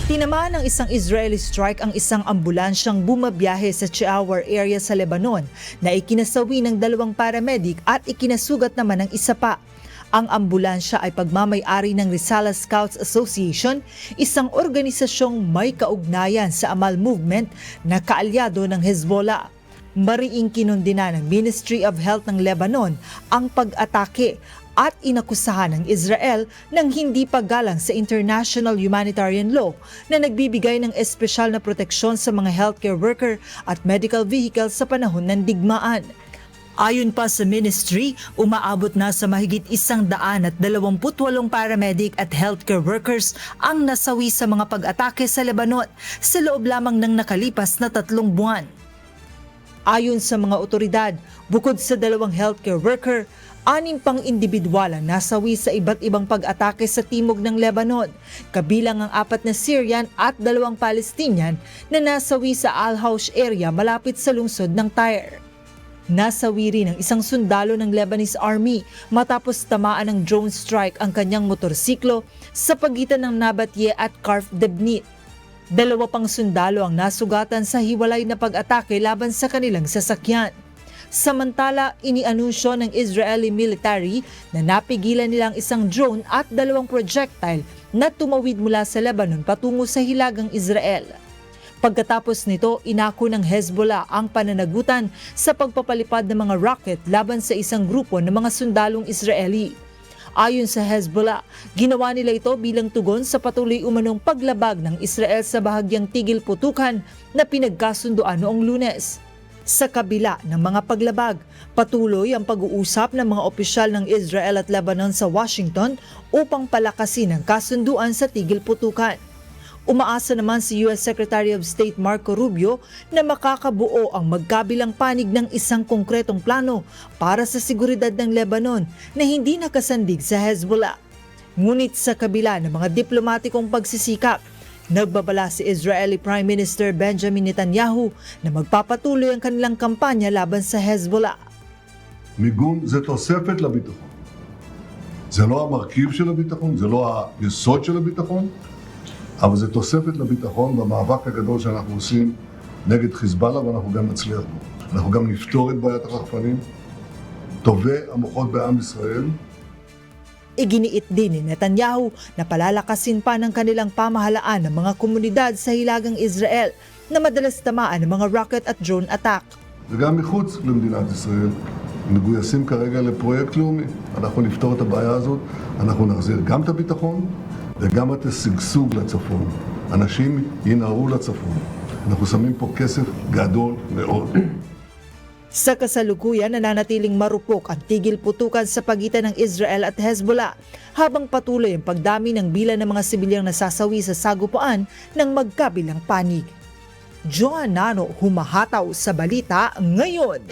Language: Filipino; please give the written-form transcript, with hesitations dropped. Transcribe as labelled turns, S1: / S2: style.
S1: Tinamaan ng isang Israeli strike ang isang ambulansyang bumabiyahe sa Cheawar area sa Lebanon na ikinasawi ng 2 paramedic at ikinasugat naman ng isa pa. Ang ambulansya ay pagmamay-ari ng Risala Scouts Association, isang organisasyong may kaugnayan sa Amal Movement na kaalyado ng Hezbollah. Mariing kinundina ng Ministry of Health ng Lebanon ang pag-atake at inakusahan ng Israel ng hindi paggalang sa international humanitarian law na nagbibigay ng espesyal na proteksyon sa mga healthcare worker at medical vehicles sa panahon ng digmaan. Ayon pa sa ministry, umaabot na sa mahigit 128 paramedic at healthcare workers ang nasawi sa mga pag-atake sa Lebanon sa loob lamang ng nakalipas na 3 buwan. Ayon sa mga otoridad, bukod sa 2 healthcare worker, 6 pang individual ang nasawi sa iba't ibang pag-atake sa timog ng Lebanon, kabilang ang 4 na Syrian at 2 Palestinian na nasawi sa Al-Haush area malapit sa lungsod ng Tyre. Nasawi rin ang isang sundalo ng Lebanese Army matapos tamaan ng drone strike ang kanyang motorsiklo sa pagitan ng Nabatye at Karf Debnit. 2 pang sundalo ang nasugatan sa hiwalay na pag-atake laban sa kanilang sasakyan. Samantala, inianunsyo ng Israeli military na napigilan nilang isang drone at 2 projectile na tumawid mula sa Lebanon patungo sa hilagang Israel. Pagkatapos nito, inako ng Hezbollah ang pananagutan sa pagpapalipad ng mga rocket laban sa isang grupo ng mga sundalong Israeli. Ayon sa Hezbollah, ginawa nila ito bilang tugon sa patuloy umanong paglabag ng Israel sa bahagyang tigil putukan na pinagkasunduan noong Lunes. Sa kabila ng mga paglabag, patuloy ang pag-uusap ng mga opisyal ng Israel at Lebanon sa Washington upang palakasin ang kasunduan sa tigil putukan. Umaasa naman si U.S. Secretary of State Marco Rubio na makakabuo ang magkabilang panig ng isang konkretong plano para sa seguridad ng Lebanon na hindi nakasandig sa Hezbollah. Ngunit sa kabila ng mga diplomatikong pagsisikap, nagbabala si Israeli Prime Minister Benjamin Netanyahu na magpapatuloy ang kanilang kampanya laban sa Hezbollah.
S2: מיגון זה תוספת לביטחון. זה לא המרכיב של הביטחון, זה לא היסוד של הביטחון, אבל זה תוספת לביטחון במאבק הגדול שאנחנו עושים נגד חיזבאללה, ואנחנו גם נצליח בו. אנחנו גם נפתור את בעיית הרחפנים, טובי המוחות בעם ישראל.
S1: Iginiit din ni Netanyahu na palalakasin pa ng kanilang pamahalaan ng mga komunidad sa hilagang Israel na madalas tamaan ng mga rocket at drone attack.
S2: וגם מחוץ למדינת ישראל מגויסים כרגע לפרויקט לאומי. אנחנו נפתור את הבעיה הזאת, אנחנו נחזיר גם את הביטחון וגם את השגשוג לצפון. אנשים ינערו לצפון. אנחנו שמים פה כסף גדול מאוד.
S1: Sa kasalukuyan, nananatiling marupok ang tigil putukan sa pagitan ng Israel at Hezbollah habang patuloy ang pagdami ng bilang ng mga sibilyang nasasawi sa sagupaan ng magkabilang panig. Joanna Nano, humahataw sa balita ngayon.